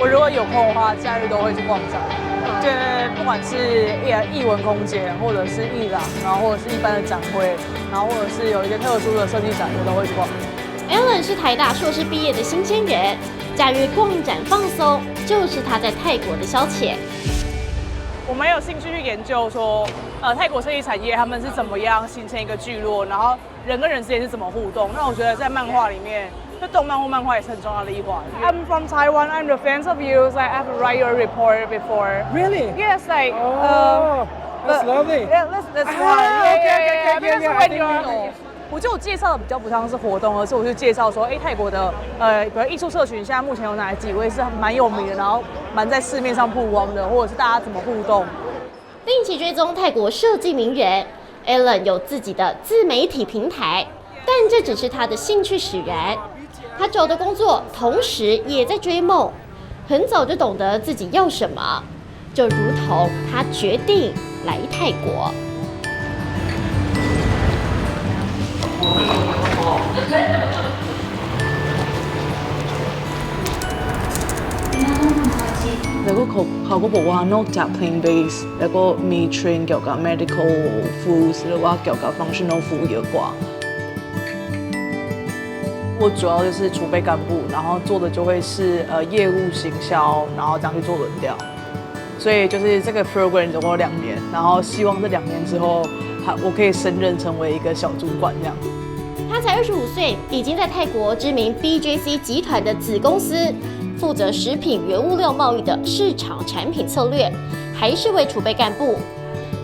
我如果有空的话，假日都会去逛展。对，不管是艺文空间，或者是艺廊，然后或者是一般的展会，然后或者是有一些特殊的设计展，我都会去逛。Ellen 是台大硕士毕业的新鲜人，假日逛展放松就是他在泰国的消遣。我蛮有兴趣去研究说，泰国设计产业他们是怎么样形成一个聚落，然后人跟人之间是怎么互动。那我觉得在漫画里面，就动漫或漫画也是很重要的一环。I'm from Taiwan. I'm the fans of you. So I have to write your report before. Really? Yes, like. Oh, that's lovely. Yeah, that's why. Okay. Because when you're 我觉得我介绍的比较不像是活动，而是我去介绍说，泰国的比如艺术社群现在目前有哪几位是蛮有名的，然后蛮在市面上曝光的，或者是大家怎么互动。定期追踪泰国设计名人 ，Ellen 有自己的自媒体平台，但这只是他的兴趣使然。他找的工作，同时也在追梦，很早就懂得自己要什么，就如同他决定来泰国。แล้วก็เขาก็บอกว่านอกจาก plant base แล้วก็มีเทรนเกี่ยวกับ medical foods หรือว่าเกี่ยวกับ functional food เยอะกว่า我主要就是储备干部，然后做的就会是业务行销，然后这样去做轮调。所以就是这个 program 总共有2年，然后希望这2年之后，我可以升任成为一个小主管这样。他才25岁，已经在泰国知名 BJC 集团的子公司负责食品原物料贸易的市场产品策略，还是位储备干部。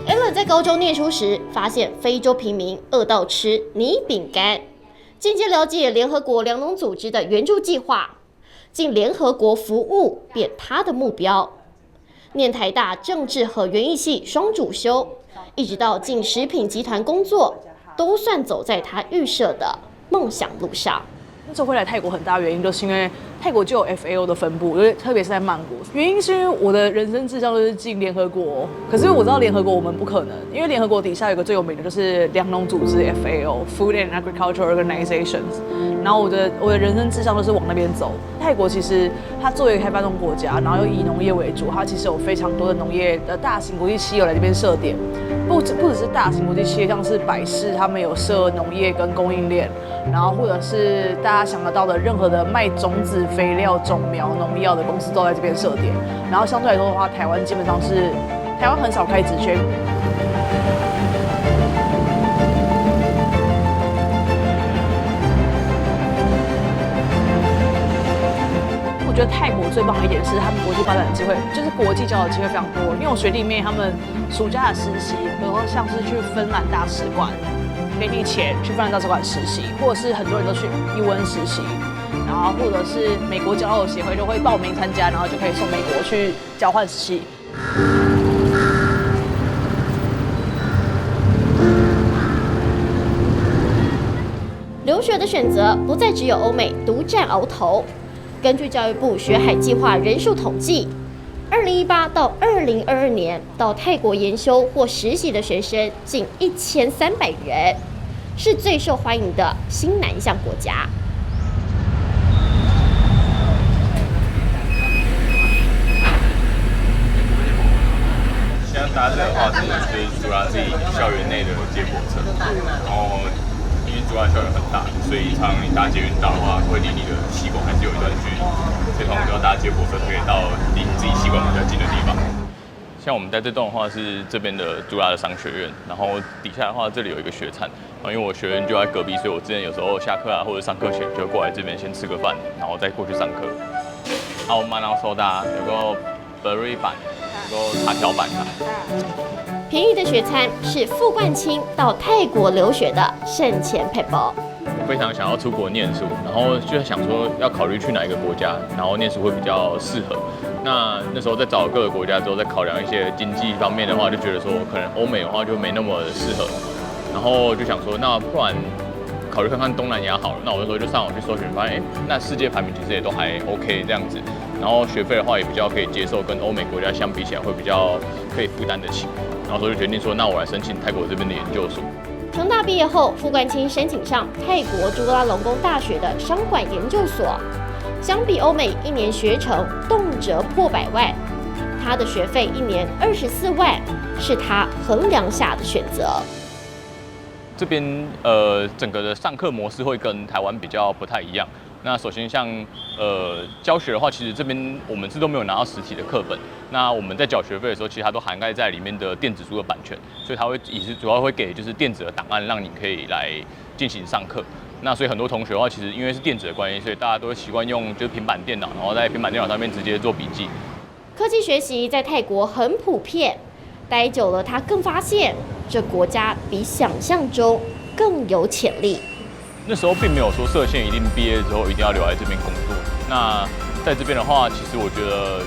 Ellen 在高中念书时，发现非洲平民饿到吃泥饼干，间接了解联合国粮农组织的援助计划，进联合国服务变他的目标。念台大政治和园艺系双主修，一直到进食品集团工作，都算走在他预设的梦想路上。那时候会来泰国很大原因，就是因为泰国就有 FAO 的分部，特别是在曼谷。原因是因为我的人生志向就是进联合国，可是我知道联合国我们不可能，因为联合国底下有个最有名的就是粮农组织 FAO（Food and Agriculture Organizations）。然后我的人生志向就是往那边走。泰国其实它作为一个开发中国家，然后又以农业为主，它其实有非常多的农业的大型国际企业来这边设点，不只是大型国际企业，像是百事他们有设农业跟供应链，然后或者是大家想得到的任何的卖种子、肥料、种苗、农药的公司都在这边设点。然后相对来说的话，台湾基本上是台湾很少开职缺。我觉得泰国最棒的一点是他们国际发展的机会，就是国际交流的机会非常多。因为我学弟妹他们暑假的实习，比如说像是去芬兰大使馆，给你钱去芬兰大使馆实习，或者是很多人都去UN实习，然后或者是美国交流协会就会报名参加，然后就可以送美国去交换实习。留学的选择不再只有欧美独占鳌头。根据教育部学海计划人数统计，2018到2022年到泰国研修或实习的学生近1300人，是最受欢迎的新南向国家。现在搭的话就是主要自己校园内的接驳车，然后因为主要校园很大，所以常你搭捷运到的话，会离你的系馆还是有一段距离，所以通常就要搭接驳车可以到离你自己系馆比较近的地方。像我们在这栋的话是这边的主要的商学院，然后底下的话这里有一个学餐，因为我学院就在隔壁，所以我之前有时候下课或者上课前就过来这边先吃个饭，然后再过去上课。我們有蘇打，有個 berry 版，有個茶條版。便宜的学餐是傅冠清到泰国留学的省钱撇步。我非常想要出国念书，然后就在想说要考虑去哪一个国家，然后念书会比较适合。那时候在找各个国家之后，再考量一些经济方面的话，就觉得说可能欧美的话就没那么适合，然后就想说那不然考虑看看东南亚好了。那我那时候就上网去搜寻，发现那世界排名其实也都还 OK 这样子，然后学费的话也比较可以接受，跟欧美国家相比起来会比较可以负担得起。然后就决定说，那我来申请泰国这边的研究所。成大毕业后，傅冠清申请上泰国朱拉隆功大学的商管研究所。相比欧美1年学成动辄破100万，他的学费1年24万，是他衡量下的选择。这边整个的上课模式会跟台湾比较不太一样。那首先像教学的话，其实这边我们是都没有拿到实体的课本。那我们在缴学费的时候，其实它都涵盖在里面的电子书的版权，所以它会主要会给就是电子的档案，让你可以来进行上课。那所以很多同学的话，其实因为是电子的关系，所以大家都会习惯用就是平板电脑，然后在平板电脑上面直接做笔记。科技学习在泰国很普遍，待久了他更发现这国家比想象中更有潜力。那时候并没有说设限一定毕业之后一定要留在这边工作。那在这边的话，其实我觉得，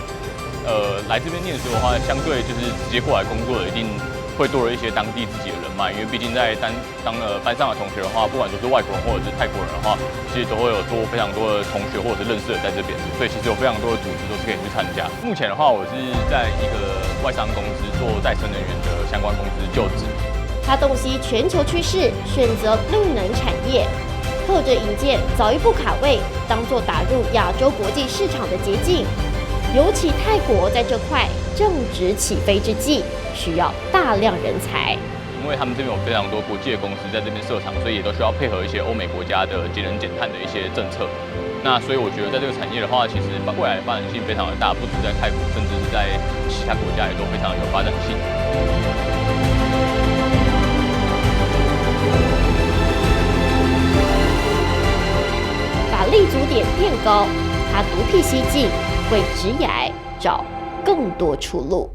来这边念书的话，相对就是直接过来工作的，一定会多了一些当地自己的人脉。因为毕竟在当了班上的同学的话，不管说是外国人或者是泰国人的话，其实都会有非常多的同学或者是认识的在这边，所以其实有非常多的组织都是可以去参加。目前的话，我是在一个外商公司做再生能源的相关公司就职。他洞悉全球趋势，选择绿能产业，靠着引荐早一步卡位，当作打入亚洲国际市场的捷径。尤其泰国在这块正值起飞之际，需要大量人才。因为他们这边有非常多国际的公司在这边设厂，所以也都需要配合一些欧美国家的节能减碳的一些政策。那所以我觉得在这个产业的话，其实未来的发展性非常的大，不止在泰国，甚至是在其他国家也都非常有发展性。把立足点变高，他独辟蹊径，为职涯找更多出路。